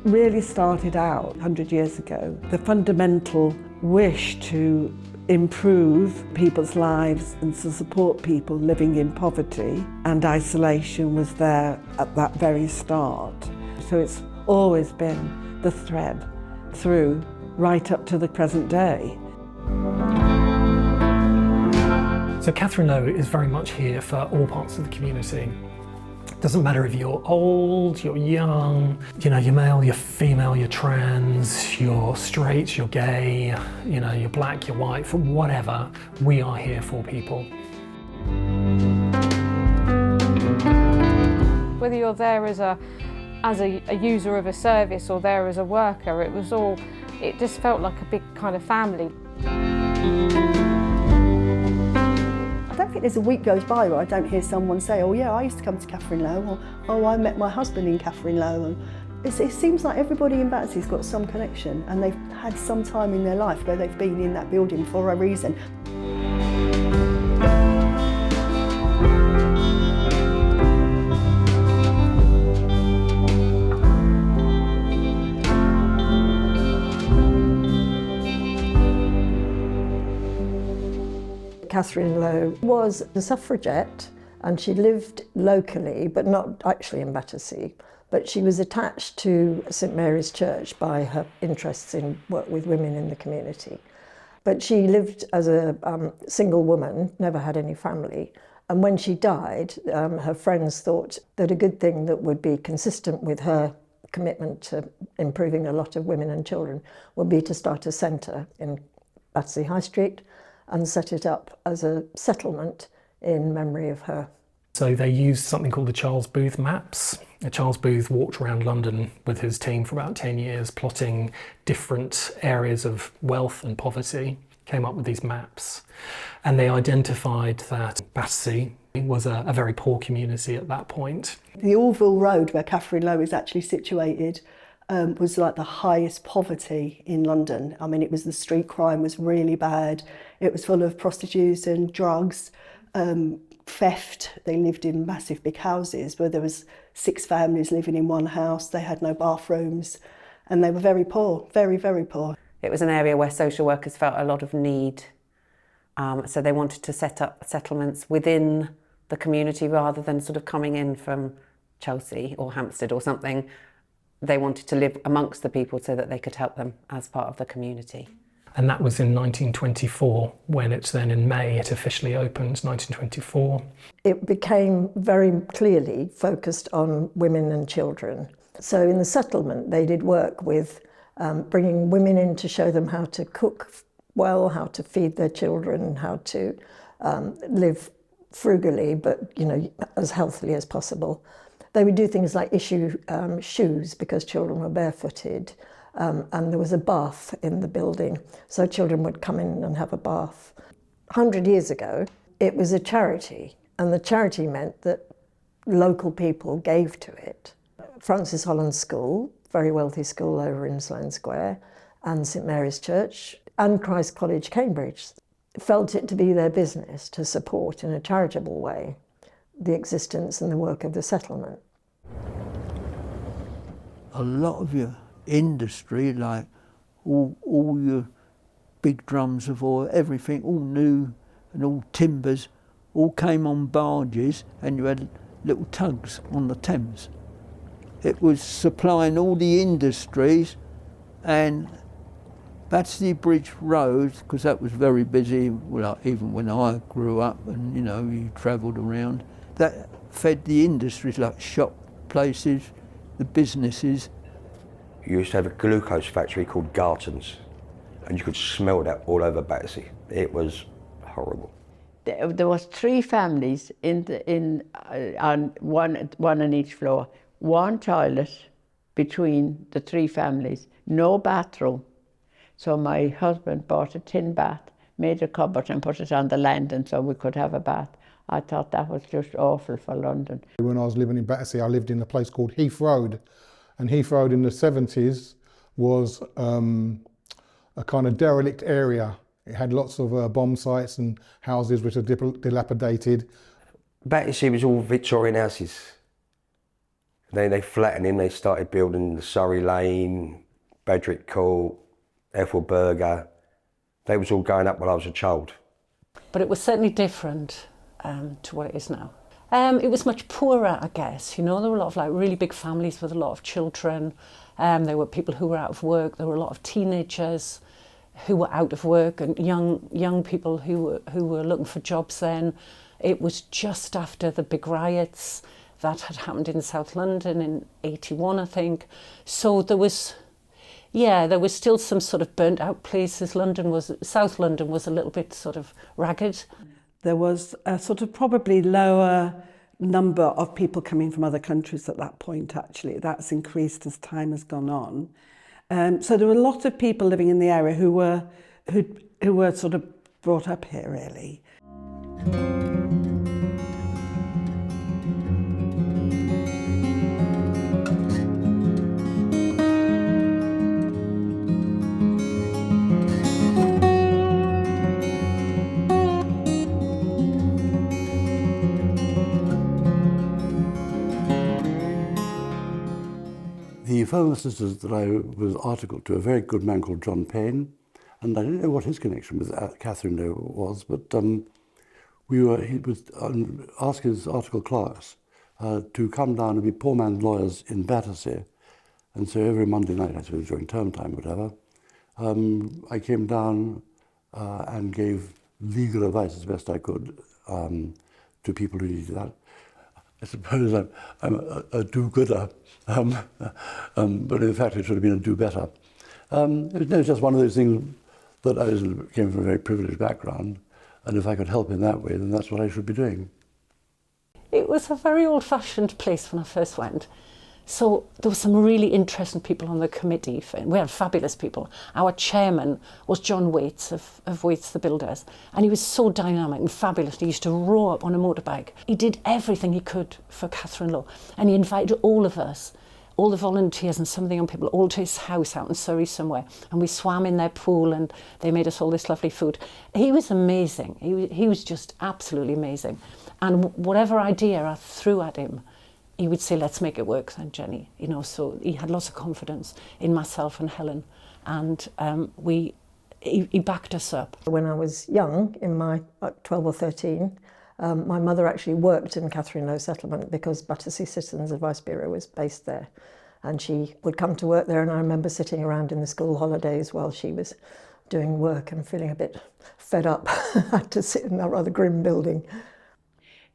really started out 100 years ago. The fundamental wish to improve people's lives and to support people living in poverty and isolation was there at that very start. So it's always been the thread through right up to the present day. So Katherine Lowe is very much here for all parts of the community. Doesn't matter if you're old, you're young, you're male, you're female, you're trans, you're straight, you're gay, you're black, you're white, for whatever, we are here for people. Whether you're there as a user of a service or there as a worker, it just felt like a big kind of family. I don't think there's a week goes by where I don't hear someone say, oh yeah, I used to come to Katherine Lowe, or oh, I met my husband in Katherine Lowe. And it seems like everybody in Battersea's got some connection and they've had some time in their life where they've been in that building for a reason. Katherine Lowe was a suffragette and she lived locally, but not actually in Battersea. But she was attached to St Mary's Church by her interests in work with women in the community. But she lived as a single woman, never had any family. And when she died, her friends thought that a good thing that would be consistent with her commitment to improving a lot of women and children would be to start a centre in Battersea High Street and set it up as a settlement in memory of her. So they used something called the Charles Booth maps. Charles Booth walked around London with his team for about 10 years, plotting different areas of wealth and poverty, came up with these maps. And they identified that Battersea was a very poor community at that point. The Orville Road, where Katherine Lowe is actually situated, was like the highest poverty in London. I mean, it was the street crime was really bad. It was full of prostitution, drugs, theft. They lived in massive big houses where there was 6 families living in one house. They had no bathrooms and they were very poor, very, very poor. It was an area where social workers felt a lot of need. So they wanted to set up settlements within the community rather than sort of coming in from Chelsea or Hampstead or something. They wanted to live amongst the people so that they could help them as part of the community. And that was in 1924, when it's then in May it officially opened, 1924. It became very clearly focused on women and children. So in the settlement they did work with bringing women in to show them how to cook well, how to feed their children, how to live frugally but as healthily as possible. They would do things like issue shoes because children were barefooted, and there was a bath in the building, so children would come in and have a bath. 100 years ago, it was a charity, and the charity meant that local people gave to it. Francis Holland School, very wealthy school over in Sloane Square, and St Mary's Church, and Christ College, Cambridge, felt it to be their business to support in a charitable way the existence and the work of the settlement. A lot of your industry, like all your big drums of oil, everything, all new and all timbers, all came on barges, and you had little tugs on the Thames. It was supplying all the industries, and Battersea Bridge Road, because that was very busy, well, even when I grew up and you travelled around, that fed the industries like shop places, the businesses. You used to have a glucose factory called Garton's, and you could smell that all over Battersea. It was horrible. There was 3 families on one on each floor. One toilet between the 3 families, no bathroom. So my husband bought a tin bath, made a cupboard and put it on the landing so we could have a bath. I thought that was just awful for London. When I was living in Battersea, I lived in a place called Heath Road. And Heath Road in the 70s was a kind of derelict area. It had lots of bomb sites and houses which are dilapidated. Battersea was all Victorian houses. They flattened him, they started building the Surrey Lane, Bedrick Court, Ethelberger. They was all going up when I was a child. But it was certainly different to what it is now. It was much poorer, I guess. You know, there were a lot of like really big families with a lot of children. There were people who were out of work. There were a lot of teenagers who were out of work and young people who were looking for jobs then. It was just after the big riots that had happened in South London in 81, I think. So there was still some sort of burnt out places. South London was a little bit sort of ragged. There was a sort of probably lower number of people coming from other countries at that point, actually. That's increased as time has gone on. So there were a lot of people living in the area who were sort of brought up here, really. The fellow sisters that I was articled to, a very good man called John Payne, and I don't know what his connection with Katherine was, but he was asked his article class to come down and be poor man's lawyers in Battersea. And so every Monday night, I suppose during term time or whatever, I came down and gave legal advice as best I could to people who needed that. I suppose I'm a do-gooder, but in fact it should have been a do-better. It was just one of those things that I came from a very privileged background, and if I could help in that way, then that's what I should be doing. It was a very old-fashioned place when I first went. So there were some really interesting people on the committee. We had fabulous people. Our chairman was John Waits of Waits the Builders, and he was so dynamic and fabulous. He used to row up on a motorbike. He did everything he could for Katherine Law, and he invited all of us, all the volunteers and some of the young people, all to his house out in Surrey somewhere, and we swam in their pool and they made us all this lovely food. He was amazing. He was just absolutely amazing. And whatever idea I threw at him, he would say, let's make it work then, Jenny. You know, so he had lots of confidence in myself and Helen, and he backed us up. When I was young, in my 12 or 13, my mother actually worked in Katherine Low Settlement because Battersea Citizens Advice Bureau was based there. And she would come to work there, and I remember sitting around in the school holidays while she was doing work and feeling a bit fed up. I had to sit in that rather grim building.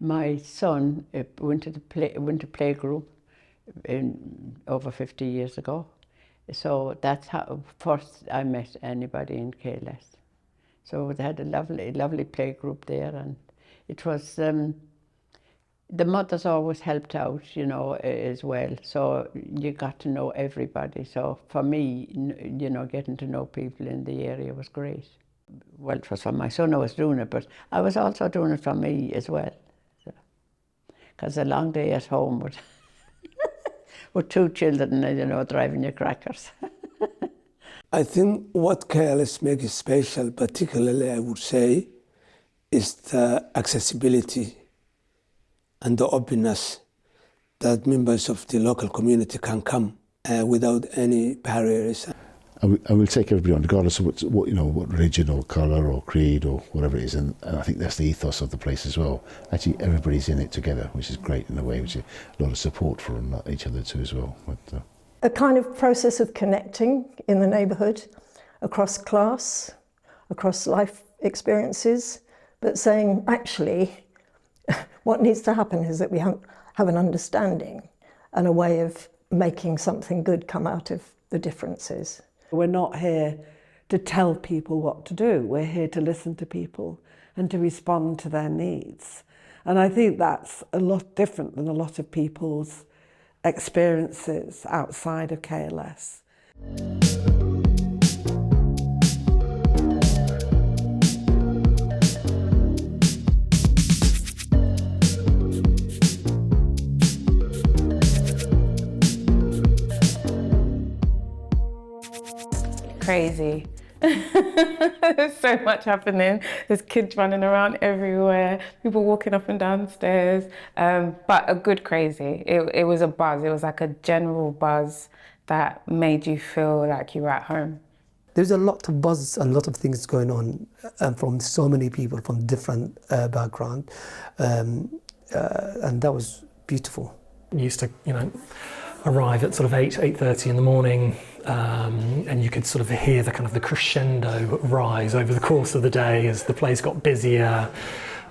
My son went to playgroup over 50 years ago. So that's how first I met anybody in KLS. So they had a lovely playgroup there, and it was the mothers always helped out, you know, as well. So you got to know everybody. So for me, you know, getting to know people in the area was great. Well, it was for my son I was doing it, but I was also doing it for me as well. Because a long day at home with two children, you know, driving your crackers. I think what KLS makes it special, particularly I would say, is the accessibility and the openness that members of the local community can come without any barriers. I will take everybody on, regardless of what religion or colour or creed or whatever it is, and I think that's the ethos of the place as well. Actually, everybody's in it together, which is great in a way, which is a lot of support from each other too as well. But, a kind of process of connecting in the neighbourhood, across class, across life experiences, but saying, actually, what needs to happen is that we have an understanding and a way of making something good come out of the differences. We're not here to tell people what to do. We're here to listen to people and to respond to their needs. And I think that's a lot different than a lot of people's experiences outside of KLS. Crazy. There's so much happening. There's kids running around everywhere, people walking up and down stairs, but a good crazy. It was a buzz. It was like a general buzz that made you feel like you were at home. There's a lot of buzz, a lot of things going on from so many people from different backgrounds, and that was beautiful. We used to, arrive at sort of 8:30 in the morning, and you could sort of hear the kind of the crescendo rise over the course of the day as the place got busier.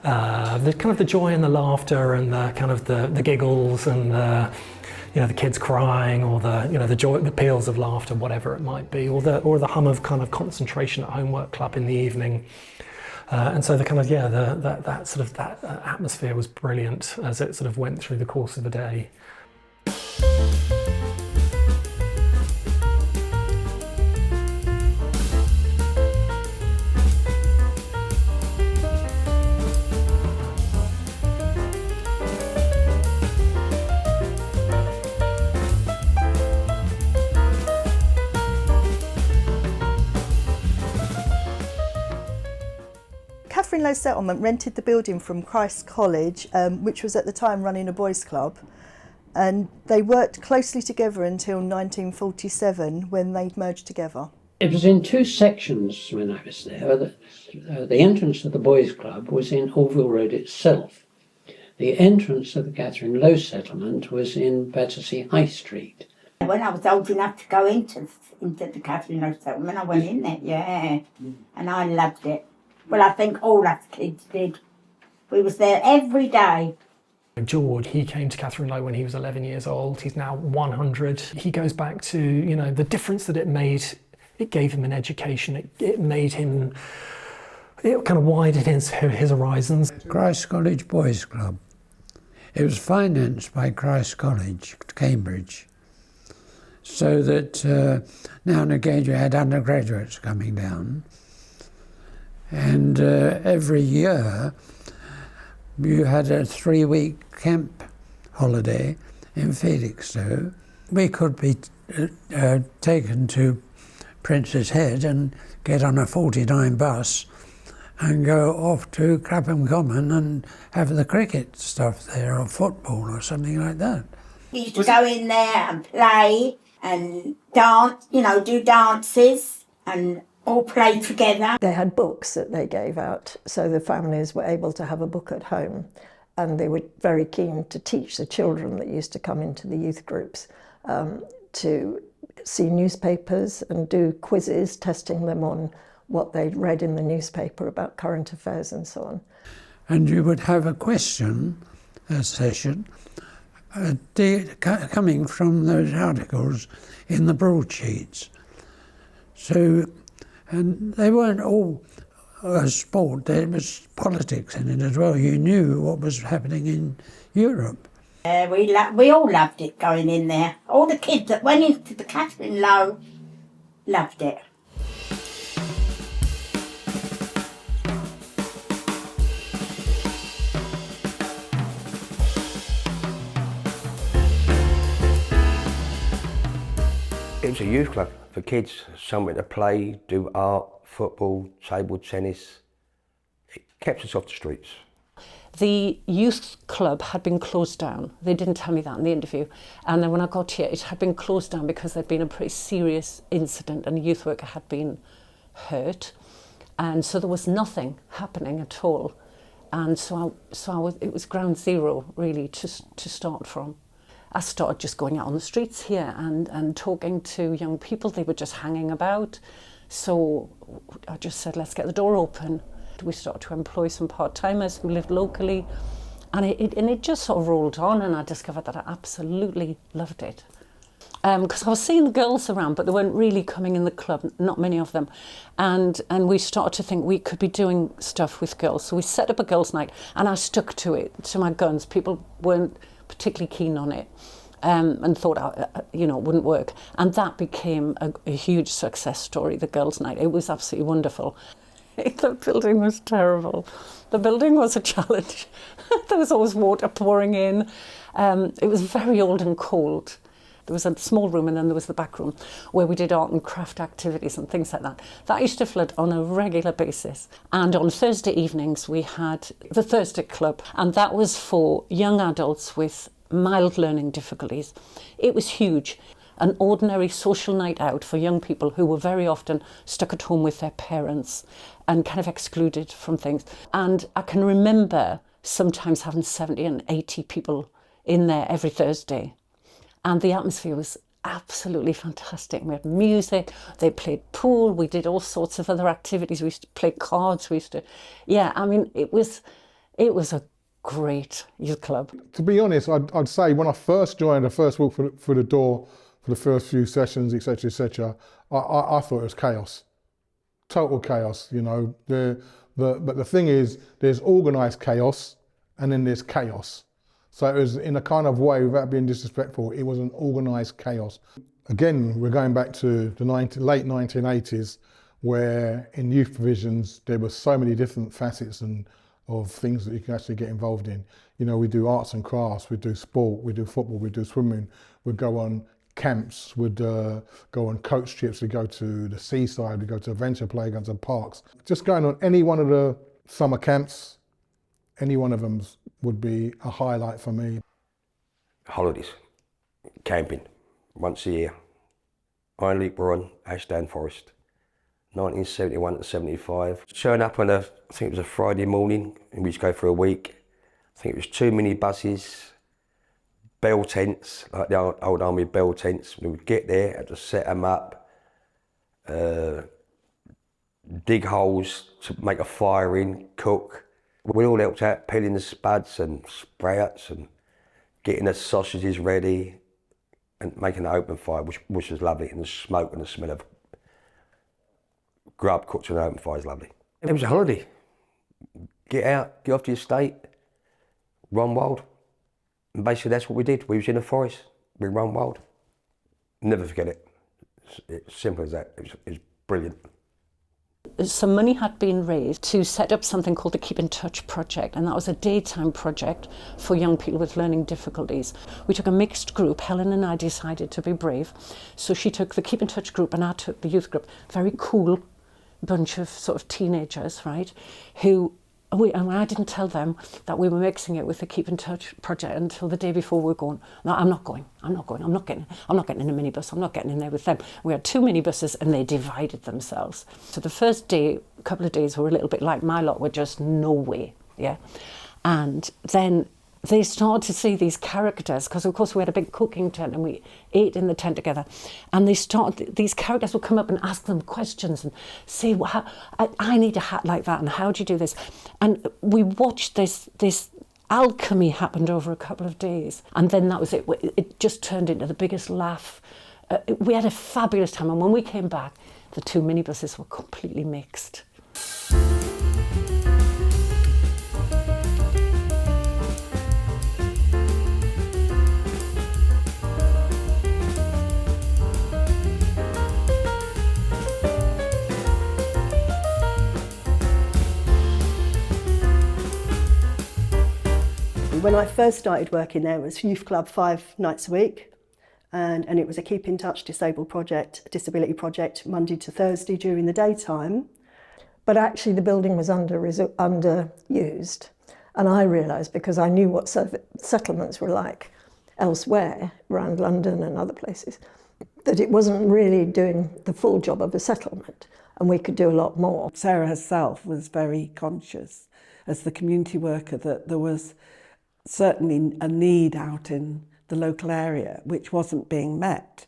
The kind of the joy and the laughter and the kind of the giggles and the kids crying, or the joy, the peals of laughter, whatever it might be, or the hum of kind of concentration at homework club in the evening. And so the kind of that atmosphere was brilliant as it sort of went through the course of the day. Katherine Low Settlement rented the building from Christ College, which was at the time running a boys' club, and they worked closely together until 1947 when they merged together. It was in two sections when I was there. The entrance of the boys' club was in Orville Road itself. The entrance of the Katherine Low Settlement was in Battersea High Street. When I was old enough to go into the Katherine Low Settlement, I went in there, yeah, and I loved it. Well, I think all us kids did. We was there every day. George, he came to Katherine Low when he was 11 years old. He's now 100. He goes back to, the difference that it made. It gave him an education. It made him, it kind of widened his horizons. Christ College Boys Club. It was financed by Christ College, Cambridge, so that now and again you had undergraduates coming down. And every year you had a 3-week camp holiday in Felixstowe. We could be taken to Prince's Head and get on a 49 bus and go off to Clapham Common and have the cricket stuff there, or football or something like that. We used to go in there and play and dance, do dances and all play together. They had books that they gave out, so the families were able to have a book at home, and they were very keen to teach the children that used to come into the youth groups to see newspapers and do quizzes, testing them on what they'd read in the newspaper about current affairs and so on. And you would have a question session coming from those articles in the broadsheets. So, and they weren't all sport, there was politics in it as well. You knew what was happening in Europe. We all loved it going in there. All the kids that went into the Katherine Low loved it. It was a youth club for kids, somewhere to play, do art, football, table tennis. It kept us off the streets. The youth club had been closed down. They didn't tell me that in the interview. And then when I got here, it had been closed down because there'd been a pretty serious incident and a youth worker had been hurt. And so there was nothing happening at all. And it was ground zero, really, to start from. I started just going out on the streets here and talking to young people. They were just hanging about. So I just said, let's get the door open. We started to employ some part-timers who lived locally, and it just sort of rolled on, and I discovered that I absolutely loved it. Because I was seeing the girls around, but they weren't really coming in the club, not many of them. And we started to think we could be doing stuff with girls. So we set up a girls' night, and I stuck to it, to my guns. People weren't particularly keen on it, and thought, it wouldn't work. And that became a huge success story, the girls' night. It was absolutely wonderful. The building was terrible. The building was a challenge. There was always water pouring in. It was very old and cold. There was a small room and then there was the back room where we did art and craft activities and things like that. That used to flood on a regular basis. And on Thursday evenings we had the Thursday Club, and that was for young adults with mild learning difficulties. It was huge. An ordinary social night out for young people who were very often stuck at home with their parents and kind of excluded from things. And I can remember sometimes having 70 and 80 people in there every Thursday. And the atmosphere was absolutely fantastic. We had music, they played pool, we did all sorts of other activities. We used to play cards, it was a great youth club. To be honest, I'd say when I first joined, I first walked through the door for the first few sessions, etc., I thought it was chaos, total chaos, you know. But the thing is, there's organised chaos and then there's chaos. So it was, in a kind of way, without being disrespectful, it was an organised chaos. Again, we're going back to the late 1980s, where in youth provisions, there were so many different facets of things that you can actually get involved in. You know, we do arts and crafts, we do sport, we do football, we do swimming, we'd go on camps, we'd go on coach trips, we'd go to the seaside, we'd go to adventure playgrounds and parks. Just going on any one of the summer camps, any one of them would be a highlight for me. Holidays, camping, once a year. Iron Leap were on Ashdown Forest, 1971 to 75. Showing up on I think it was a Friday morning, and we used to go for a week. I think it was 2 mini buses, bell tents, like the old army bell tents. We would get there, had to set them up, dig holes to make a fire in, cook. We all helped out peeling the spuds and sprouts and getting the sausages ready and making the open fire, which was lovely, and the smoke and the smell of grub cooked on an open fire is lovely. It was a holiday. Get out, get off to your estate, run wild. And basically that's what we did. We was in the forest, we run wild. Never forget it. It's simple as that. It was brilliant. Some money had been raised to set up something called the Keep in Touch project, and that was a daytime project for young people with learning difficulties. We took a mixed group. Helen and I decided to be brave, so she took the Keep in Touch group and I took the youth group. Very cool bunch of sort of teenagers, right, who and I didn't tell them that we were mixing it with the Keep in Touch project until the day before we were going. No, I'm not getting in a minibus, I'm not getting in there with them. We had 2 minibuses and they divided themselves. So the first day, couple of days were a little bit like my lot, were just no way, yeah. And then they started to see these characters, because of course we had a big cooking tent and we ate in the tent together, and these characters would come up and ask them questions and say, well, I need a hat like that, and how do you do this? And we watched this alchemy happened over a couple of days, and then that was it. It just turned into the biggest laugh. We had a fabulous time, and when we came back, the 2 minibuses were completely mixed. When I first started working there, it was Youth Club 5 nights a week, and it was a Keep in Touch disability project, Monday to Thursday during the daytime. But actually the building was underused, and I realised, because I knew what settlements were like elsewhere around London and other places, that it wasn't really doing the full job of a settlement, and we could do a lot more. Sarah herself was very conscious as the community worker that there was certainly a need out in the local area which wasn't being met.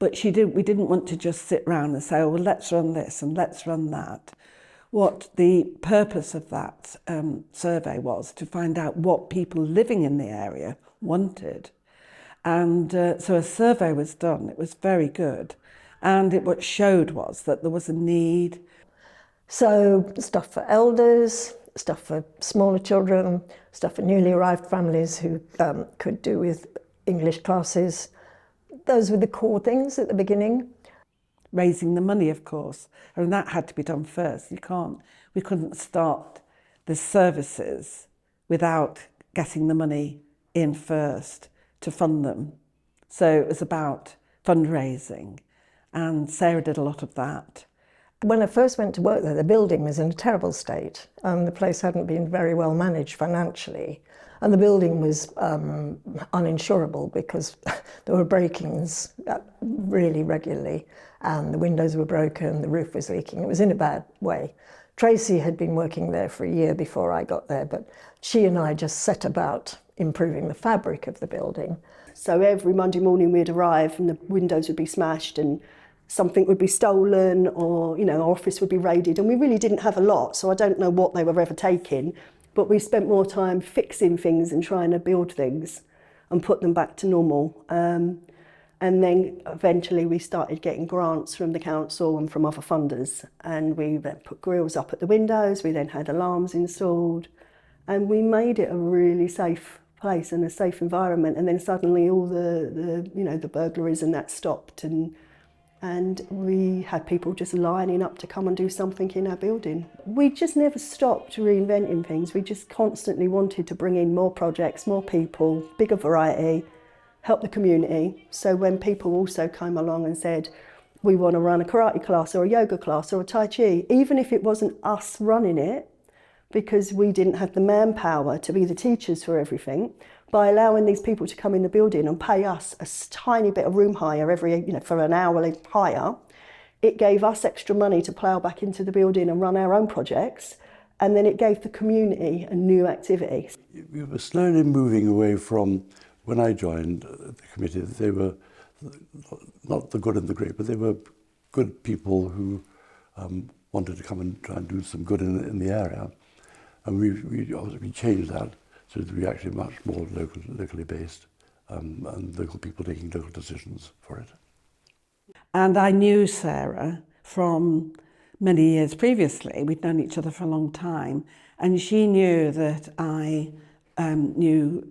But we didn't want to just sit around and say, oh, well, let's run this and let's run that. What the purpose of that survey was to find out what people living in the area wanted. And so a survey was done. It was very good. And what showed was that there was a need. So stuff for elders, stuff for smaller children, stuff for newly arrived families who could do with English classes. Those were the core things at the beginning. Raising the money, of course, and that had to be done first. We couldn't start the services without getting the money in first to fund them. So it was about fundraising, and Sarah did a lot of that. When I first went to work there, the building was in a terrible state. The place hadn't been very well managed financially. And the building was uninsurable because there were break-ins really regularly, and the windows were broken, the roof was leaking. It was in a bad way. Tracy had been working there for a year before I got there, but she and I just set about improving the fabric of the building. So every Monday morning we'd arrive and the windows would be smashed and something would be stolen, or our office would be raided, and we really didn't have a lot, so I don't know what they were ever taking, but we spent more time fixing things and trying to build things and put them back to normal. And then eventually we started getting grants from the council and from other funders, and we then put grills up at the windows, we then had alarms installed, and we made it a really safe place and a safe environment. And then suddenly all the burglaries and that stopped, and we had people just lining up to come and do something in our building. We just never stopped reinventing things. We just constantly wanted to bring in more projects, more people, bigger variety, help the community. So when people also came along and said, we want to run a karate class or a yoga class or a Tai Chi, even if it wasn't us running it, because we didn't have the manpower to be the teachers for everything, by allowing these people to come in the building and pay us a tiny bit of room hire for an hourly hire, it gave us extra money to plough back into the building and run our own projects, and then it gave the community a new activity. We were slowly moving away from, when I joined the committee, they were not the good and the great, but they were good people who wanted to come and try and do some good in the area. And we changed that so that we're actually much more locally based, and local people taking local decisions for it. And I knew Sarah from many years previously. We'd known each other for a long time, and she knew that I knew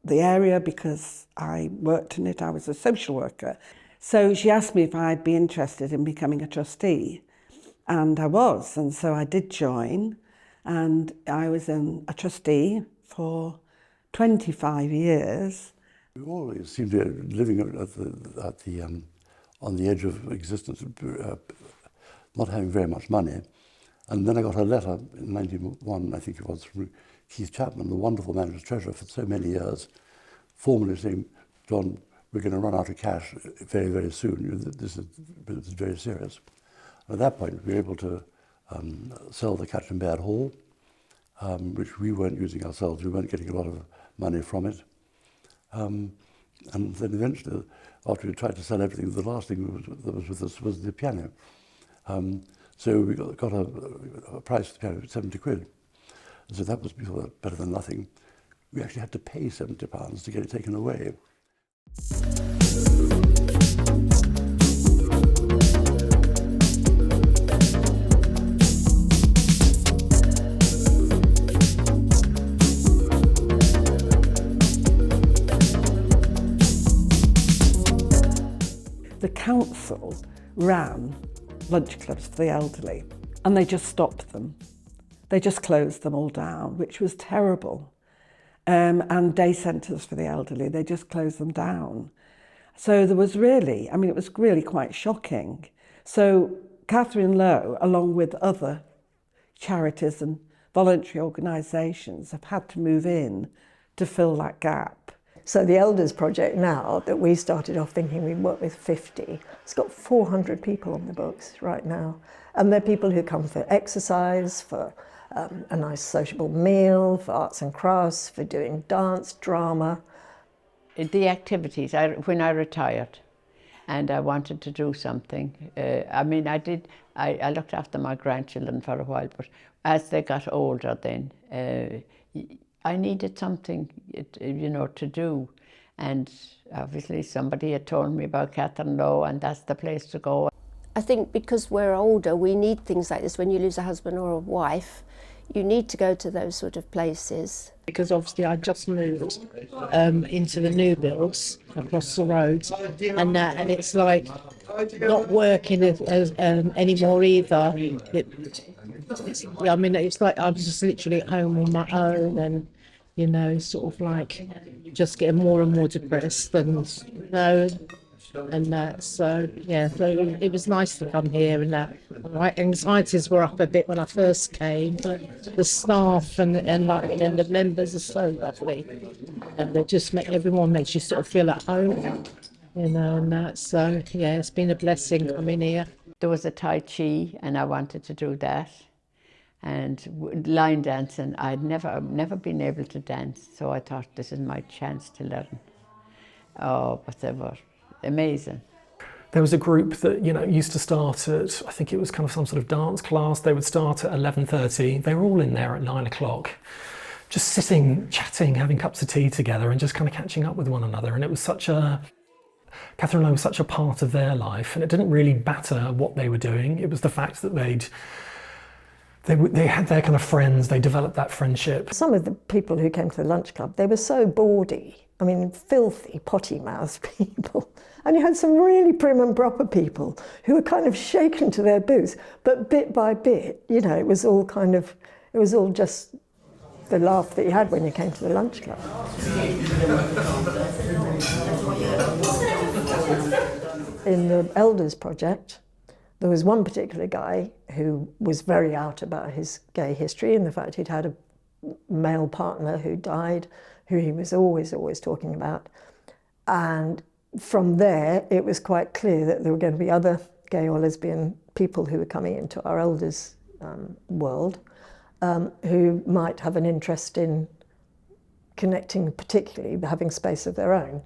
the area because I worked in it. I was a social worker. So she asked me if I'd be interested in becoming a trustee, and I was, and so I did join, and I was a trustee for 25 years. We always seemed to be living on the edge of existence, not having very much money. And then I got a letter in 1991, I think it was, from Keith Chapman, the wonderful man who was treasurer for so many years, formally saying, John, we're going to run out of cash very, very soon. This is very serious. And at that point, we were able to sell the Catch and Baird Hall, which we weren't using ourselves. We weren't getting a lot of money from it. And then eventually, after we tried to sell everything, the last thing that was with us was the piano. So we got a price for the piano of 70 quid. And so that was better than nothing. We actually had to pay £70 to get it taken away. The council ran lunch clubs for the elderly, and they just stopped them. They just closed them all down, which was terrible. And day centres for the elderly, they just closed them down. So there was really, it was really quite shocking. So Katherine Lowe, along with other charities and voluntary organisations, have had to move in to fill that gap. So the Elders Project now, that we started off thinking we'd work with 50, it's got 400 people on the books right now. And they're people who come for exercise, for a nice sociable meal, for arts and crafts, for doing dance, drama. The activities, when I retired and I wanted to do something, I looked after my grandchildren for a while, but as they got older then, I needed something, to do. And obviously somebody had told me about Katherine Lowe, and that's the place to go. I think because we're older, we need things like this. When you lose a husband or a wife, you need to go to those sort of places. Because obviously I just moved into the new builds across the road, and it's like not working anymore either. It's like I'm just literally at home on my own, and you know, sort of like just getting more and more depressed and, you know, and that. So, yeah, so it was nice to come here and that. My anxieties were up a bit when I first came, but the staff and the members are so lovely. And they just everyone makes you sort of feel at home, you know, and that. So, yeah, it's been a blessing coming here. There was a Tai Chi and I wanted to do that. And line dancing, I'd never been able to dance, so I thought this is my chance to learn. Oh, but they were amazing. There was a group that, you know, used to start at, I think it was kind of some sort of dance class. They would start at 11:30. They were all in there at 9 o'clock, just sitting, chatting, having cups of tea together and just kind of catching up with one another. And it was Katherine Lowe was such a part of their life, and it didn't really matter what they were doing. It was the fact that they had their kind of friends, they developed that friendship. Some of the people who came to the lunch club, they were so bawdy. I mean, filthy, potty-mouthed people. And you had some really prim and proper people who were kind of shaken to their boots. But bit by bit, you know, it was all just the laugh that you had when you came to the lunch club. In the Elders project, there was one particular guy who was very out about his gay history and the fact he'd had a male partner who died, who he was always talking about. And from there, it was quite clear that there were going to be other gay or lesbian people who were coming into our Elders world who might have an interest in connecting, particularly having space of their own.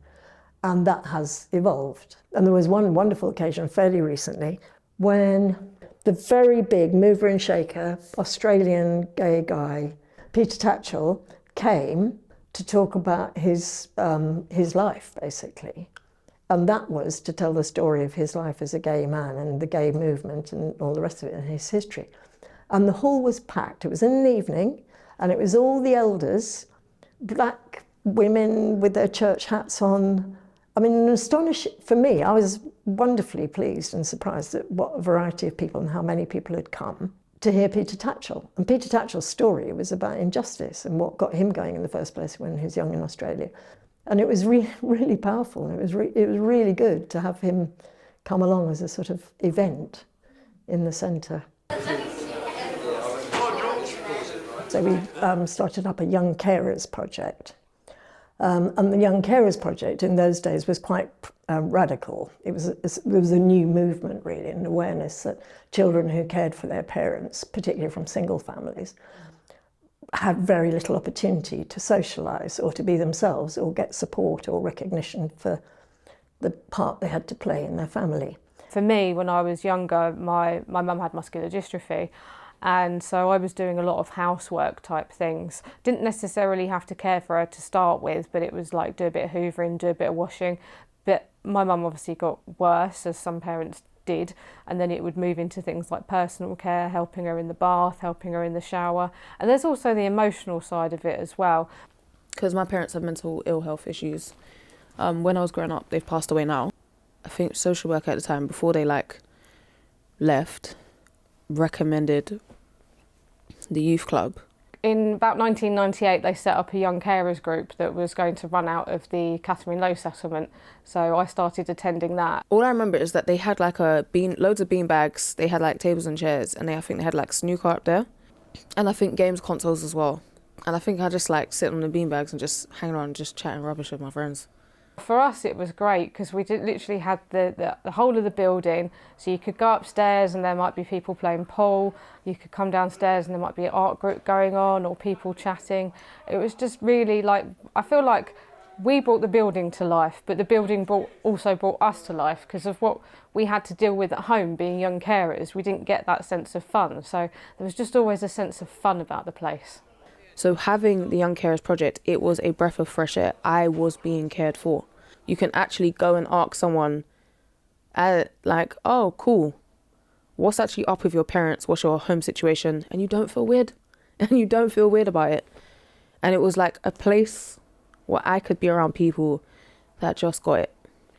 And that has evolved. And there was one wonderful occasion fairly recently when the very big mover and shaker Australian gay guy, Peter Tatchell, came to talk about his life, basically. And that was to tell the story of his life as a gay man and the gay movement and all the rest of it and his history. And the hall was packed. It was in the evening, and it was all the elders, black women with their church hats on. I mean, for me, I was wonderfully pleased and surprised at what a variety of people and how many people had come to hear Peter Tatchell. And Peter Tatchell's story was about injustice and what got him going in the first place when he was young in Australia. And it was really powerful. And it was really good to have him come along as a sort of event in the centre. So we started up a Young Carers project. And the Young Carers project in those days was quite radical. It was a new movement, really, an awareness that children who cared for their parents, particularly from single families, had very little opportunity to socialise or to be themselves or get support or recognition for the part they had to play in their family. For me, when I was younger, my mum had muscular dystrophy. And so I was doing a lot of housework type things. Didn't necessarily have to care for her to start with, but it was like do a bit of hoovering, do a bit of washing. But my mum obviously got worse, as some parents did, and then it would move into things like personal care, helping her in the bath, helping her in the shower. And there's also the emotional side of it as well. Because my parents have mental ill health issues. When I was growing up, they've passed away now. I think social work at the time, before they left, recommended the youth club. In about 1998, they set up a young carers group that was going to run out of the Katherine Lowe settlement. So I started attending that. All I remember is that they had loads of bean bags. They had tables and chairs, and I think they had snooker up there, and I think games consoles as well. And I think I just sit on the bean bags and just hang around, just chatting rubbish with my friends. For us, it was great because we literally had the whole of the building. So you could go upstairs and there might be people playing pool. You could come downstairs and there might be an art group going on or people chatting. It was just really I feel like we brought the building to life, but the building also brought us to life because of what we had to deal with at home being young carers. We didn't get that sense of fun. So there was just always a sense of fun about the place. So having the Young Carers project, it was a breath of fresh air. I was being cared for. You can actually go and ask someone, oh, cool, what's actually up with your parents? What's your home situation? And you don't feel weird. And you don't feel weird about it. And it was a place where I could be around people that just got it.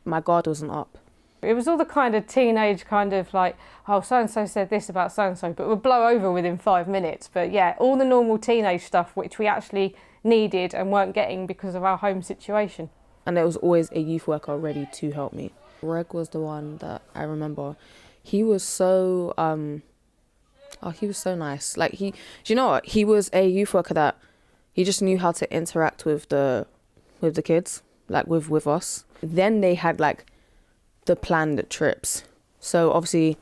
My guard wasn't up. It was all the kind of teenage oh, so-and-so said this about so-and-so, but it would blow over within 5 minutes. But yeah, all the normal teenage stuff, which we actually needed and weren't getting because of our home situation. And there was always a youth worker ready to help me. Reg was the one that I remember. He was so he was so nice. Like, do you know what? He was a youth worker that he just knew how to interact with the kids, like with us. Then they had like the planned trips. So obviously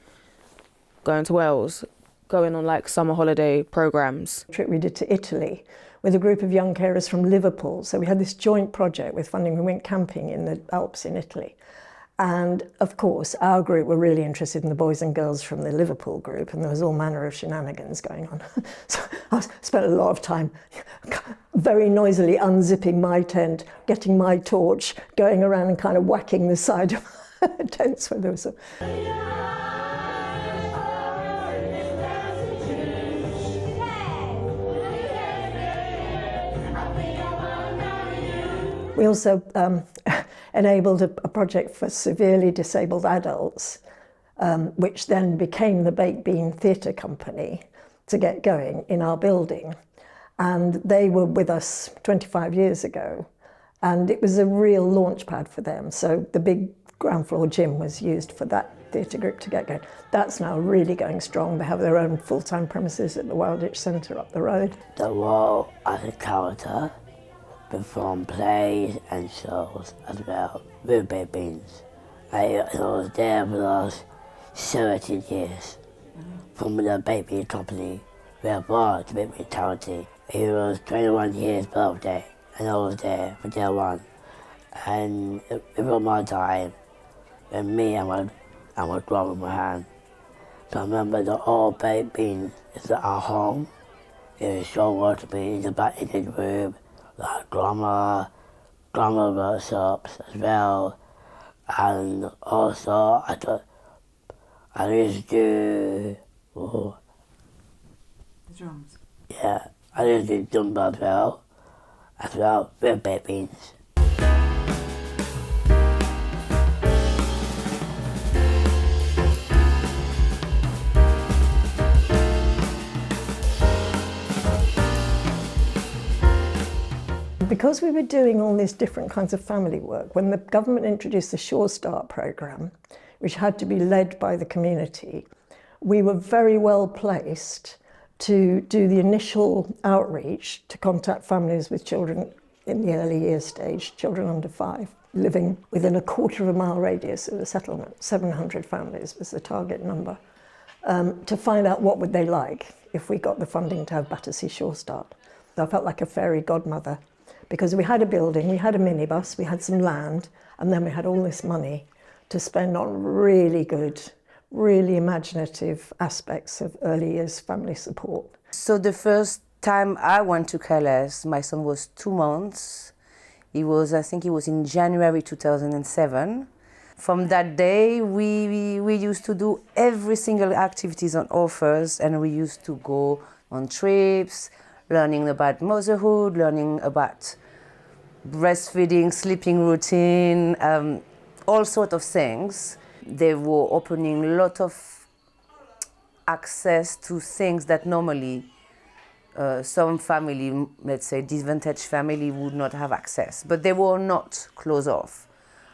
going to Wales, going on like summer holiday programs. A trip we did to Italy with a group of young carers from Liverpool. So we had this joint project with funding. We went camping in the Alps in Italy. And of course, our group were really interested in the boys and girls from the Liverpool group, and there was all manner of shenanigans going on. So I spent a lot of time very noisily unzipping my tent, getting my torch, going around and kind of whacking the side of tents where there was a... We also enabled a project for severely disabled adults, which then became the Baked Bean Theatre Company to get going in our building. And they were with us 25 years ago, and it was a real launch pad for them. So the big ground floor gym was used for that theatre group to get going. That's now really going strong. They have their own full-time premises at the Wilditch Centre up the road. The role as a character, perform plays and shows as well with Baked Beans. I was there for the last 17 years from the Baked Bean Company. We are born to Baked Bean charity. It was 21 years birthday and I was there for day one. And it was my time and me and my drum in my hand. So I remember the old Baked Beans is at our home. It was so well to be in the back in his room. Like drama workshops as well, and also I used to do the drums. Yeah, I used to do Zumba as well with Baked Beans. Because we were doing all these different kinds of family work, when the government introduced the Sure Start programme, which had to be led by the community, we were very well placed to do the initial outreach to contact families with children in the early years stage, children under 5, living within a quarter of a mile radius of the settlement. 700 families was the target number, to find out what would they like if we got the funding to have Battersea Sure Start. So I felt like a fairy godmother, because we had a building, we had a minibus, we had some land, and then we had all this money to spend on really good, really imaginative aspects of early years family support. So the first time I went to Calais, my son was 2 months. I think he was in January 2007. From that day, we used to do every single activities on offers, and we used to go on trips, learning about motherhood, learning about breastfeeding, sleeping routine, all sorts of things. They were opening a lot of access to things that normally some family, let's say disadvantaged family, would not have access, but they were not closed off.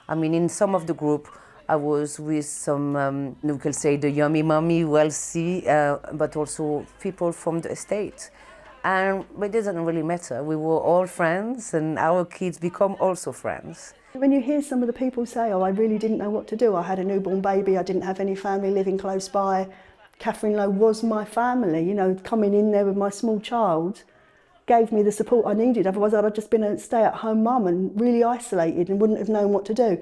I mean, in some of the group, I was with some, we could say the yummy mummy, wealthy, but also people from the estate. And it doesn't really matter. We were all friends, and our kids become also friends. When you hear some of the people say, oh, I really didn't know what to do. I had a newborn baby, I didn't have any family living close by. Katherine Lowe was my family, you know, coming in there with my small child gave me the support I needed. Otherwise, I'd have just been a stay-at-home mum and really isolated and wouldn't have known what to do.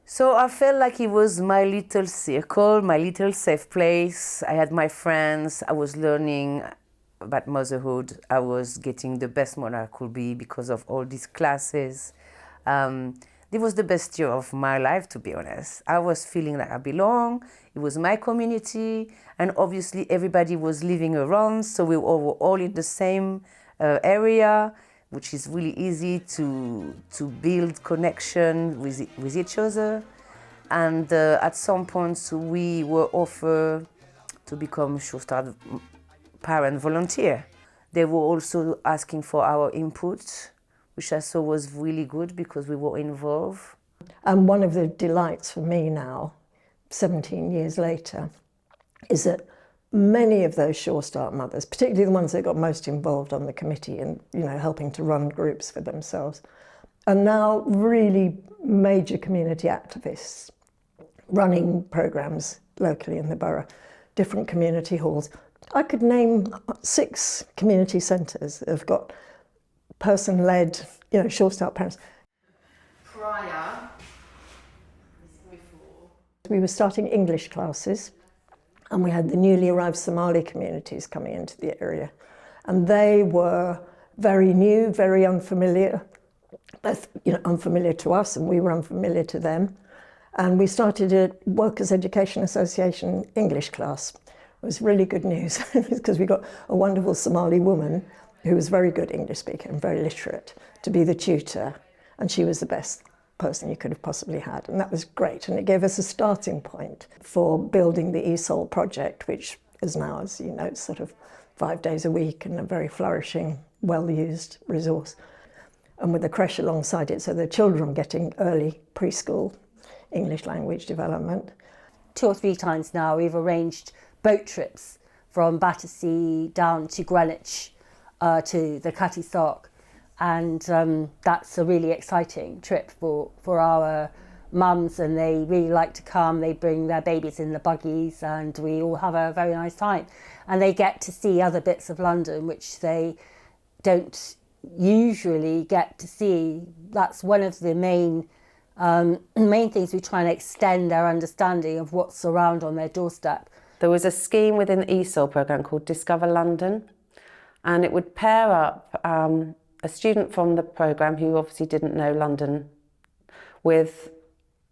So I felt like it was my little circle, my little safe place. I had my friends, I was learning about motherhood. I was getting the best mother I could be because of all these classes. It was the best year of my life, to be honest. I was feeling like I belong. It was my community, and obviously everybody was living around, so we were all in the same area, which is really easy to build connection with each other. And at some point, we were offered to become Sure Start parent volunteer. They were also asking for our input which I saw was really good because we were involved. And one of the delights for me now, 17 years later, is that many of those Sure Start mothers, particularly the ones that got most involved on the committee and helping to run groups for themselves, are now really major community activists, running programmes locally in the borough, different community halls. I could name 6 community centres that have got person-led, Sure Start parents. We were starting English classes, and we had the newly arrived Somali communities coming into the area. And they were very new, very unfamiliar, both unfamiliar to us and we were unfamiliar to them. And we started a Workers' Education Association English class. It was really good news because we got a wonderful Somali woman who was very good English speaker and very literate to be the tutor. And she was the best person you could have possibly had, and that was great, and it gave us a starting point for building the ESOL project, which is now, as you know, sort of 5 days a week and a very flourishing, well-used resource, and with a creche alongside it, so the children getting early preschool English language development. 2 or 3 times now we've arranged boat trips from Battersea down to Greenwich to the Catty Sark. And that's a really exciting trip for our mums, and they really like to come. They bring their babies in the buggies and we all have a very nice time. And they get to see other bits of London which they don't usually get to see. That's one of the main things we try and extend their understanding of what's around on their doorstep. There was a scheme within the ESOL programme called Discover London, and it would pair up a student from the programme who obviously didn't know London with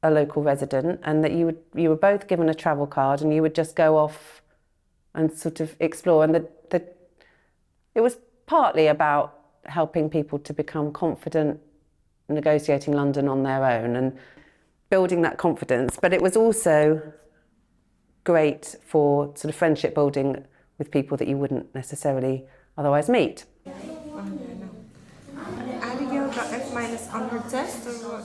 a local resident, and that you were both given a travel card and you would just go off and sort of explore. And it was partly about helping people to become confident negotiating London on their own and building that confidence, but it was also great for sort of friendship building with people that you wouldn't necessarily otherwise meet. Abigail got F- on her test, or what?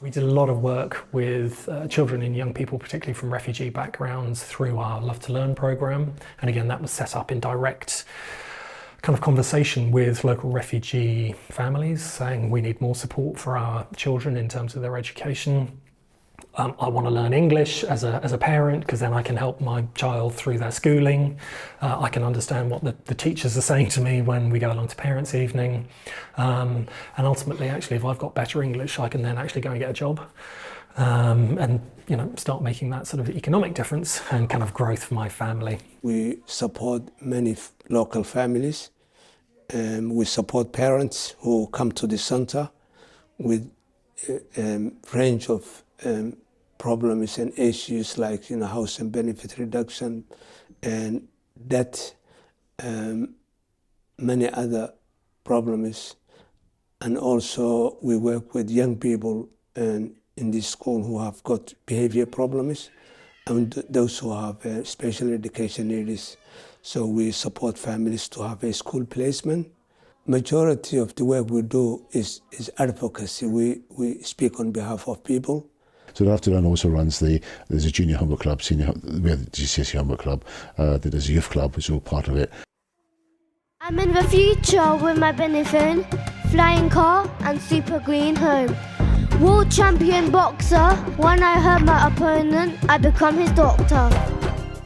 We did a lot of work with children and young people, particularly from refugee backgrounds, through our Love to Learn programme. And again, that was set up in direct kind of conversation with local refugee families, saying we need more support for our children in terms of their education. I want to learn English as a parent, because then I can help my child through their schooling. I can understand what the teachers are saying to me when we go along to parents' evening. And ultimately, actually, if I've got better English, I can then actually go and get a job and start making that sort of economic difference and kind of growth for my family. We support many local families. We support parents who come to the centre with a range of problems and issues like housing benefit reduction and debt, many other problems. And also we work with young people in this school who have got behavior problems and those who have special education needs. So we support families to have a school placement. Majority of the work we do is advocacy. We speak on behalf of people. So Love to Learn also runs there's a junior homework club, we have the GCSE homework club, there's a youth club, which is all part of it. I'm in the future with my Benetton, flying car and super green home. World champion boxer, when I hurt my opponent, I become his doctor.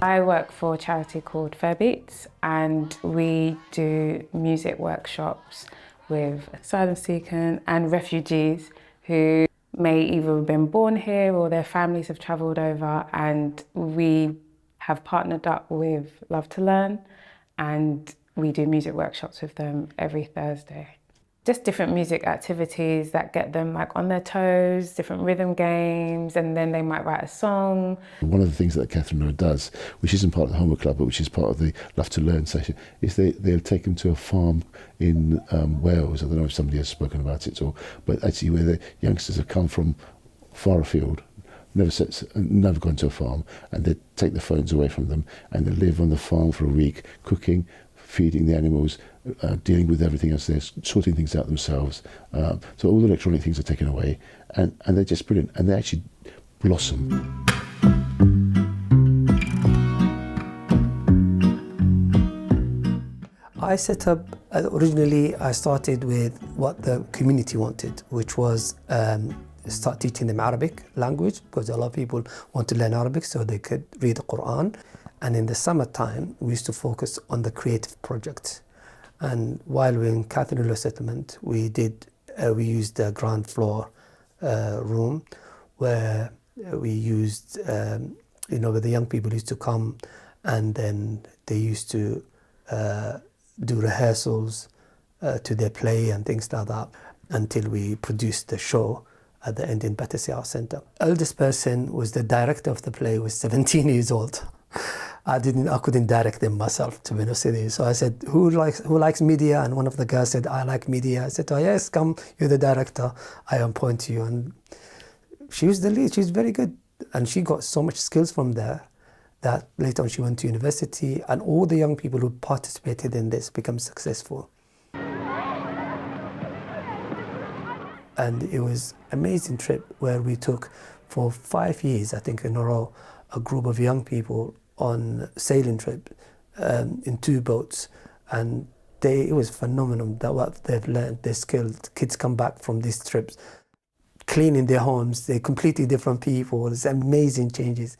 I work for a charity called Fairbeats, and we do music workshops with asylum seekers and refugees who may either have been born here or their families have travelled over, and we have partnered up with Love to Learn and we do music workshops with them every Thursday. Just different music activities that get them on their toes, different rhythm games, and then they might write a song. One of the things that Katherine does, which isn't part of the homework club, but which is part of the Love to Learn session, is they'll take them to a farm in Wales. I don't know if somebody has spoken about it, but actually where the youngsters have come from far afield, never gone to a farm, and they take the phones away from them, and they live on the farm for a week, cooking, feeding the animals, dealing with everything else there, sorting things out themselves. So all the electronic things are taken away, and they're just brilliant, and they actually blossom. I set up, originally I started with what the community wanted, which was start teaching them Arabic language, because a lot of people want to learn Arabic so they could read the Quran. And in the summertime, we used to focus on the creative project. And while we were in Katherine Law Settlement, we used the ground floor room where we used, where the young people used to come, and then they used to do rehearsals to their play and things like that, until we produced the show at the end in Battersea Art Centre. Eldest person was the director of the play, was 17 years old. I couldn't direct them myself, to be honest with you. So I said, who likes media? And one of the girls said, I like media. I said, oh yes, come, you're the director, I appoint you. And she was the lead, she was very good. And she got so much skills from there that later on she went to university, and all the young people who participated in this become successful. And it was an amazing trip where we took, for 5 years, I think in a row, a group of young people on a sailing trip in 2 boats. And it was phenomenal that what they've learned, their skills. Kids come back from these trips, cleaning their homes, they're completely different people. It's amazing changes.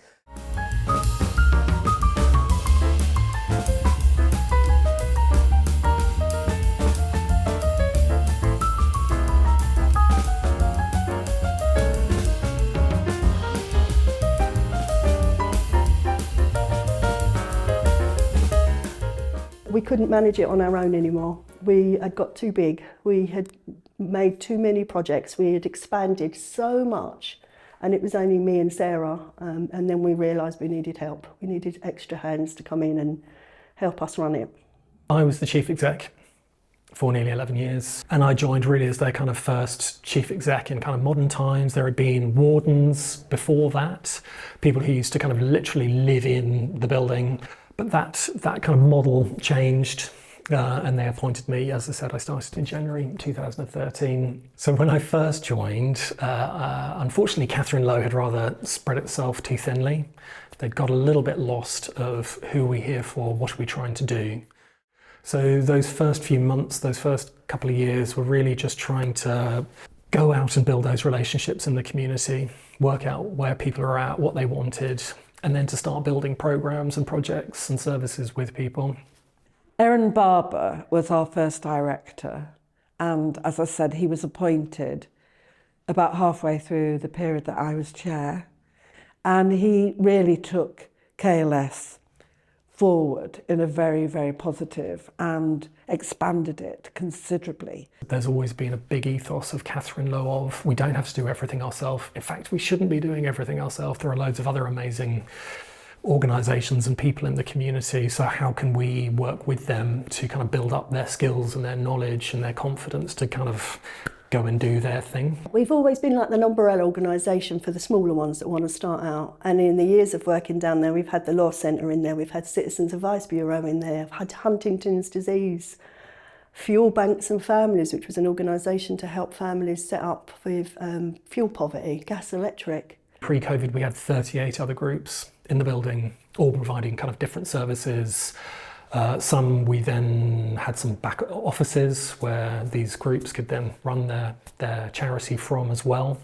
We couldn't manage it on our own anymore. We had got too big. We had made too many projects. We had expanded so much, and it was only me and Sarah. And then we realised we needed help. We needed extra hands to come in and help us run it. I was the chief exec for nearly 11 years, and I joined really as their kind of first chief exec in kind of modern times. There had been wardens before that, people who used to kind of literally live in the building. But that kind of model changed, and they appointed me. As I said, I started in January 2013. So when I first joined, unfortunately, Katherine Lowe had rather spread itself too thinly. They'd got a little bit lost of who are we here for, what are we trying to do. So those first few months, those first couple of years were really just trying to go out and build those relationships in the community, work out where people are at, what they wanted, and then to start building programs and projects and services with people. Erin Barber was our first director, and as I said, he was appointed about halfway through the period that I was chair, and he really took KLS forward in a very, very positive and expanded it considerably. There's always been a big ethos of Katherine Lowe of, we don't have to do everything ourselves. In fact, we shouldn't be doing everything ourselves. There are loads of other amazing organisations and people in the community, so how can we work with them to kind of build up their skills and their knowledge and their confidence to kind of go and do their thing. We've always been like the umbrella organisation for the smaller ones that want to start out. And in the years of working down there, we've had the Law Centre in there, we've had Citizens Advice Bureau in there, had Huntington's disease, Fuel Banks and Families, which was an organisation to help families set up with fuel poverty, gas, electric. Pre-COVID, we had 38 other groups in the building, all providing kind of different services. Some we then had some back offices where these groups could then run their charity from as well.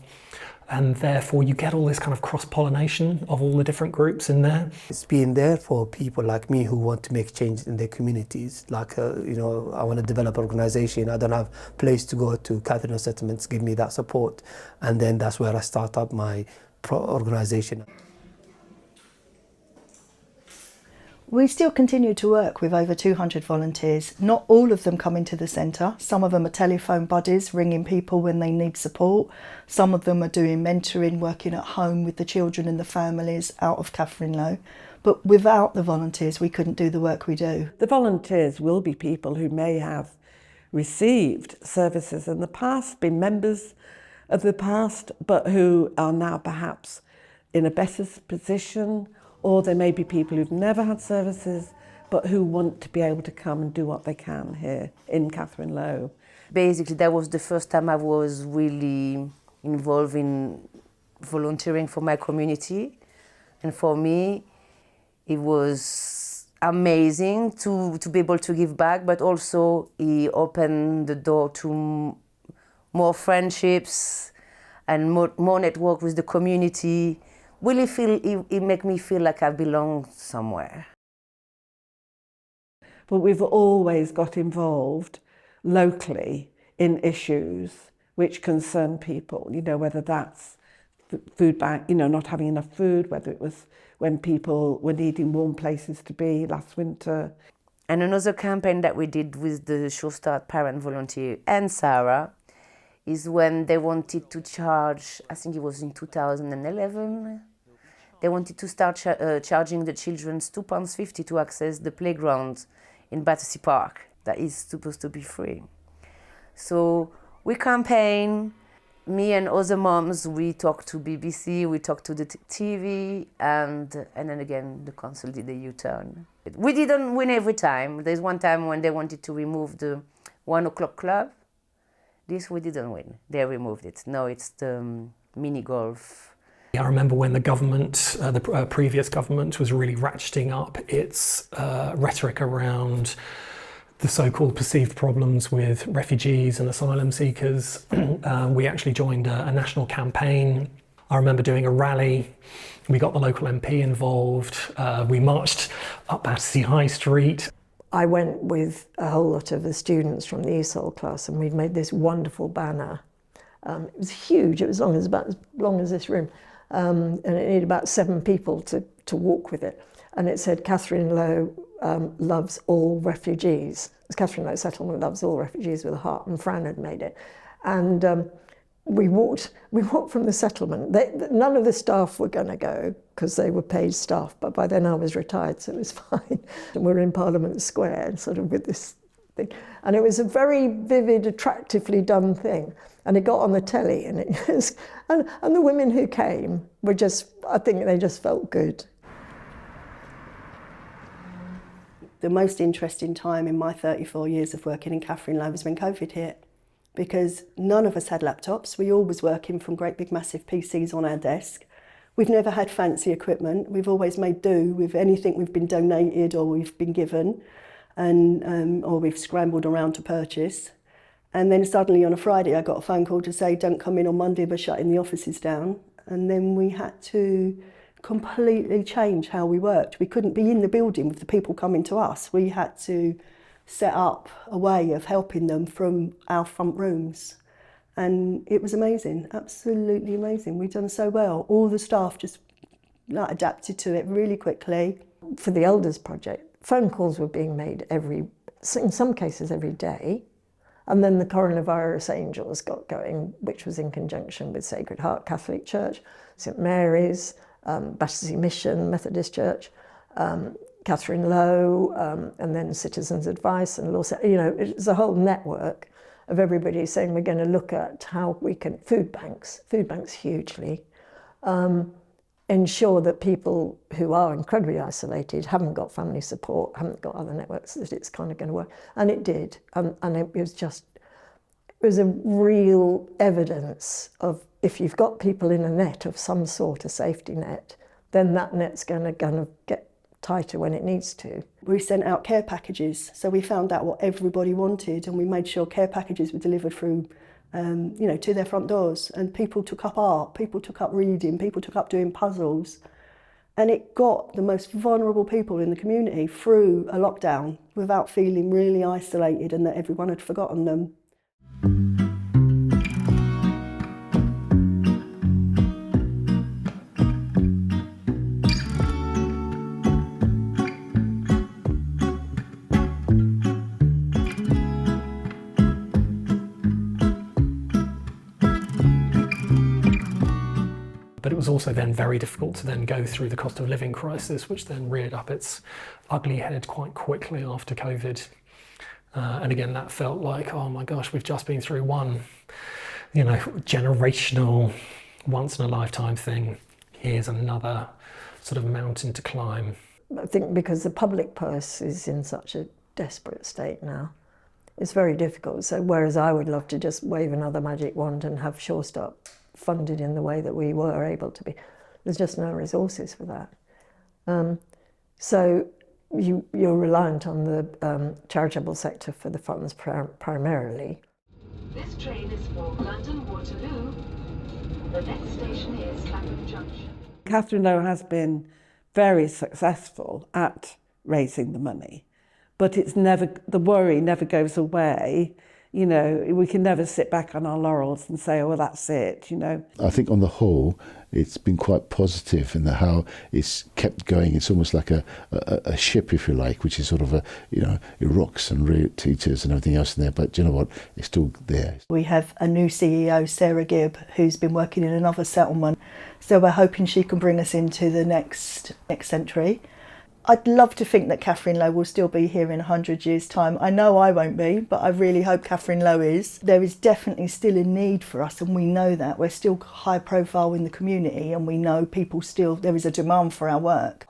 And therefore you get all this kind of cross-pollination of all the different groups in there. It's been there for people like me who want to make change in their communities. Like, I want to develop an organisation. I don't have a place to go to. Katherine Settlements give me that support. And then that's where I start up my organisation. We still continue to work with over 200 volunteers. Not all of them come into the centre. Some of them are telephone buddies, ringing people when they need support. Some of them are doing mentoring, working at home with the children and the families out of Katherine Lowe. But without the volunteers, we couldn't do the work we do. The volunteers will be people who may have received services in the past, been members of the past, but who are now perhaps in a better position, or there may be people who've never had services but who want to be able to come and do what they can here in Katherine Lowe. Basically, that was the first time I was really involved in volunteering for my community. And for me, it was amazing to be able to give back, but also it opened the door to more friendships and more network with the community. Really it made me feel like I belong somewhere. But we've always got involved locally in issues which concern people, you know, whether that's food bank, you know, not having enough food, whether it was when people were needing warm places to be last winter. And another campaign that we did with the Show Start parent volunteer and Sarah is when they wanted to charge, I think it was in 2011, they wanted to start charging the children £2.50 to access the playground in Battersea Park that is supposed to be free. So we campaign, me and other moms, we talked to BBC, we talked to the TV, and then again the council did a U-turn. We didn't win every time. There's one time when they wanted to remove the 1 o'clock club. This we didn't win. They removed it. Now it's the mini golf. I remember when the government, the previous government, was really ratcheting up its rhetoric around the so-called perceived problems with refugees and asylum seekers. We actually joined a national campaign. I remember doing a rally. We got the local MP involved. We marched up Battersea High Street. I went with a whole lot of the students from the ESOL class, and we'd made this wonderful banner. It was huge. It was about as long as this room. And it needed about 7 people to walk with it. And it said, Katherine Lowe loves all refugees. It's Katherine Lowe Settlement loves all refugees with a heart, and Fran had made it. And we walked from the settlement. None of the staff were going to go because they were paid staff, but by then I was retired, so it was fine. And we were in Parliament Square, sort of with this thing. And it was a very vivid, attractively done thing. And it got on the telly, and it was, and the women who came were just, I think they just felt good. The most interesting time in my 34 years of working in Katherine Lowe was when COVID hit, because none of us had laptops. We all was working from great big massive PCs on our desk. We've never had fancy equipment. We've always made do with anything we've been donated or we've been given, and or we've scrambled around to purchase. And then suddenly on a Friday I got a phone call to say, don't come in on Monday, we're shutting the offices down. And then we had to completely change how we worked. We couldn't be in the building with the people coming to us. We had to set up a way of helping them from our front rooms. And it was amazing, absolutely amazing. We've done so well. All the staff just adapted to it really quickly. For the Elders Project, phone calls were being made in some cases every day. And then the Coronavirus Angels got going, which was in conjunction with Sacred Heart Catholic Church, St Mary's, Battersea Mission Methodist Church, Katherine Lowe, and then Citizens Advice and Law. You know, it's a whole network of everybody saying we're going to look at how we can, food banks hugely, ensure that people who are incredibly isolated, haven't got family support, haven't got other networks, that it's kind of going to work. And it did. And it was a real evidence of, if you've got people in a net of some sort, a safety net, then that net's going to get tighter when it needs to. We sent out care packages, so we found out what everybody wanted, and we made sure care packages were delivered through to their front doors, and people took up art, people took up reading, people took up doing puzzles, and it got the most vulnerable people in the community through a lockdown without feeling really isolated and that everyone had forgotten them. But it was also then very difficult to then go through the cost of living crisis, which then reared up its ugly head quite quickly after COVID. And again, that felt like, oh my gosh, we've just been through one, generational, once in a lifetime thing. Here's another sort of mountain to climb. I think because the public purse is in such a desperate state now, it's very difficult. So whereas I would love to just wave another magic wand and have Sure Start funded in the way that we were able to be, there's just no resources for that. So you're reliant on the charitable sector for the funds primarily. This train is for London Waterloo. The next station is Clapham Junction. Katherine Lowe has been very successful at raising the money, but it's never, the worry never goes away. You know, we can never sit back on our laurels and say, oh, well, that's it, you know. I think on the whole, it's been quite positive in how it's kept going. It's almost like a ship, if you like, which is sort of it rocks and teeters and everything else in there. But do you know what? It's still there. We have a new CEO, Sarah Gibb, who's been working in another settlement. So we're hoping she can bring us into the next century. I'd love to think that Katherine Lowe will still be here in 100 years' time. I know I won't be, but I really hope Katherine Lowe is. There is definitely still a need for us, and we know that. We're still high profile in the community, and we know there is a demand for our work.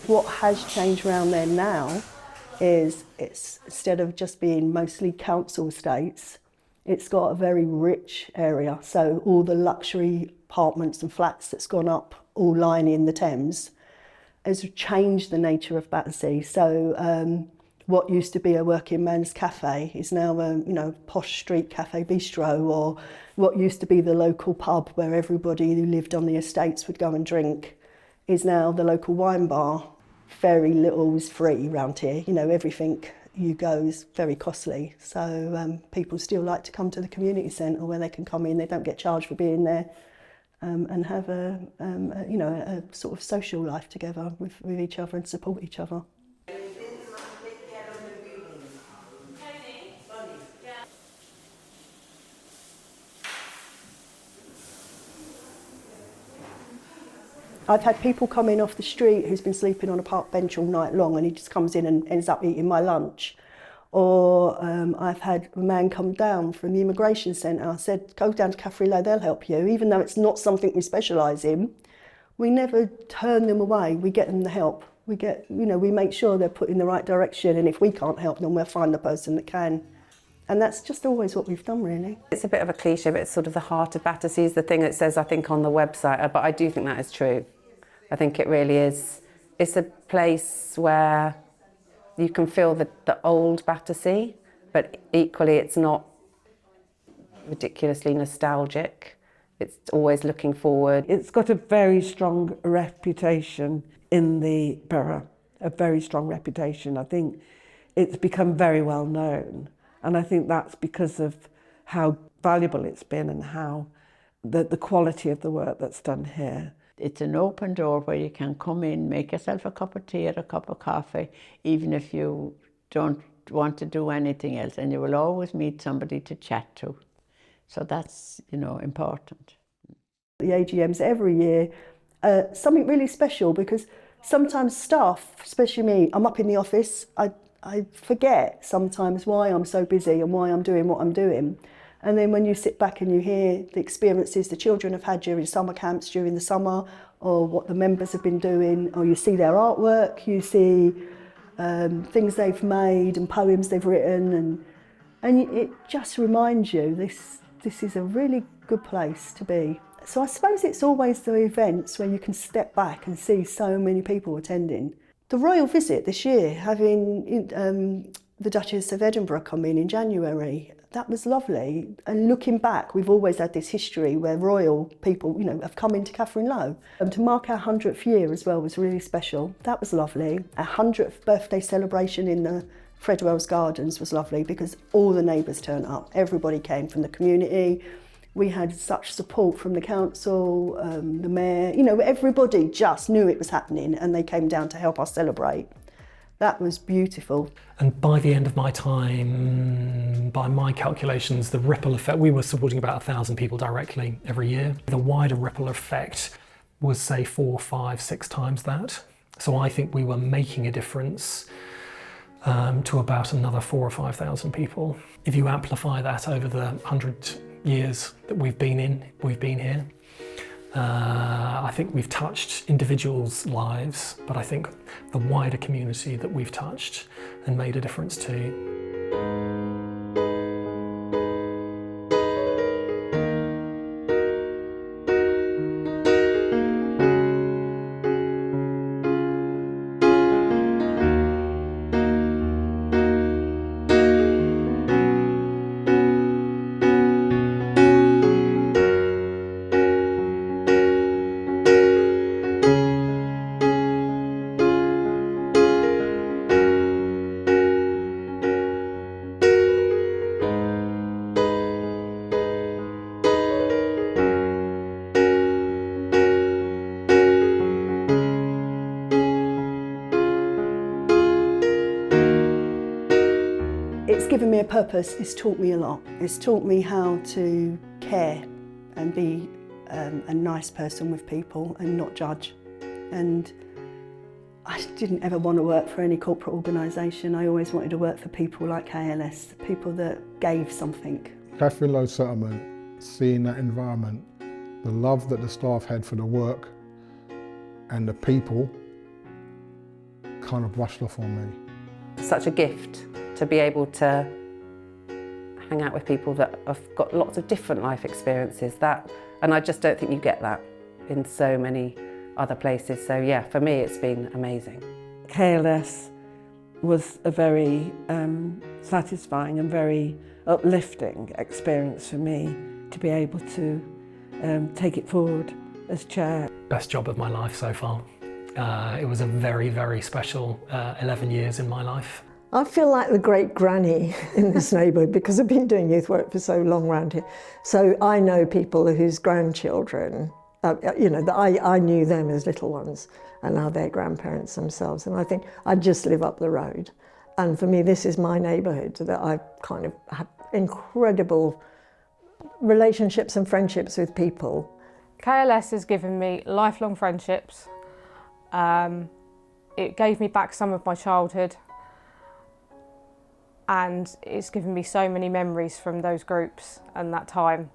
What has changed around there now is it's instead of just being mostly council estates, it's got a very rich area. So all the luxury apartments and flats that's gone up, all lining the Thames, has changed the nature of Battersea. So what used to be a working man's cafe is now a posh street cafe bistro, or what used to be the local pub where everybody who lived on the estates would go and drink is now the local wine bar. Very little is free around here. You know, everything you go is very costly. So people still like to come to the community centre where they can come in, they don't get charged for being there. And have a sort of social life together with each other and support each other. I've had people come in off the street who's been sleeping on a park bench all night long, and he just comes in and ends up eating my lunch. Or I've had a man come down from the immigration centre. I said, go down to Katherine Lowe, they'll help you. Even though it's not something we specialise in, we never turn them away. We get them the help. We make sure they're put in the right direction, and if we can't help them, we'll find the person that can. And that's just always what we've done, really. It's a bit of a cliche, but it's sort of the heart of Battersea is the thing it says, I think, on the website. But I do think that is true. I think it really is. It's a place where you can feel the old Battersea, but equally it's not ridiculously nostalgic. It's always looking forward. It's got a very strong reputation in the borough, a very strong reputation. I think it's become very well known, and I think that's because of how valuable it's been and how the quality of the work that's done here. It's an open door where you can come in, make yourself a cup of tea or a cup of coffee, even if you don't want to do anything else, and you will always meet somebody to chat to. So that's, important. The AGMs every year, something really special, because sometimes staff, especially me, I'm up in the office, I forget sometimes why I'm so busy and why I'm doing what I'm doing. And then when you sit back and you hear the experiences the children have had during summer camps during the summer, or what the members have been doing, or you see their artwork, you see things they've made and poems they've written, and it just reminds you this is a really good place to be. So I suppose it's always the events where you can step back and see so many people attending. The royal visit this year, having the Duchess of Edinburgh come in January, that was lovely. And looking back, we've always had this history where royal people, have come into Katherine Lowe. And to mark our 100th year as well was really special. That was lovely. Our 100th birthday celebration in the Fredwell's Gardens was lovely, because all the neighbours turned up. Everybody came from the community. We had such support from the council, the mayor. Everybody just knew it was happening, and they came down to help us celebrate. That was beautiful. And by the end of my time, by my calculations, the ripple effect, we were supporting about 1,000 people directly every year. The wider ripple effect was, say, 4, 5, 6 times that. So I think we were making a difference to about another 4,000 or 5,000 people. If you amplify that over the 100 years that we've been here, I think we've touched individuals' lives, but I think the wider community that we've touched and made a difference to. It's given me a purpose, it's taught me a lot. It's taught me how to care and be a nice person with people and not judge. And I didn't ever want to work for any corporate organisation. I always wanted to work for people like KLS, people that gave something. Katherine Low Settlement, seeing that environment, the love that the staff had for the work and the people kind of brushed off on me. Such a gift to be able to hang out with people that have got lots of different life experiences. And I just don't think you get that in so many other places. So yeah, for me it's been amazing. KLS was a very satisfying and very uplifting experience for me to be able to take it forward as chair. Best job of my life so far. It was a very, very special 11 years in my life. I feel like the great granny in this neighbourhood because I've been doing youth work for so long around here. So I know people whose grandchildren, that I knew them as little ones and now they're grandparents themselves. And I think I just live up the road. And for me, this is my neighbourhood that I've kind of had incredible relationships and friendships with people. KLS has given me lifelong friendships. It gave me back some of my childhood. And it's given me so many memories from those groups and that time.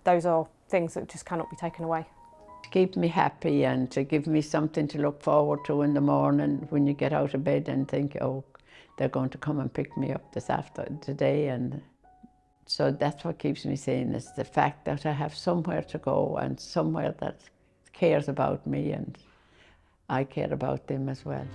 Those are things that just cannot be taken away. To keep me happy and to give me something to look forward to in the morning when you get out of bed and think, oh, they're going to come and pick me up today. And so that's what keeps me sane, is the fact that I have somewhere to go and somewhere that cares about me and I care about them as well.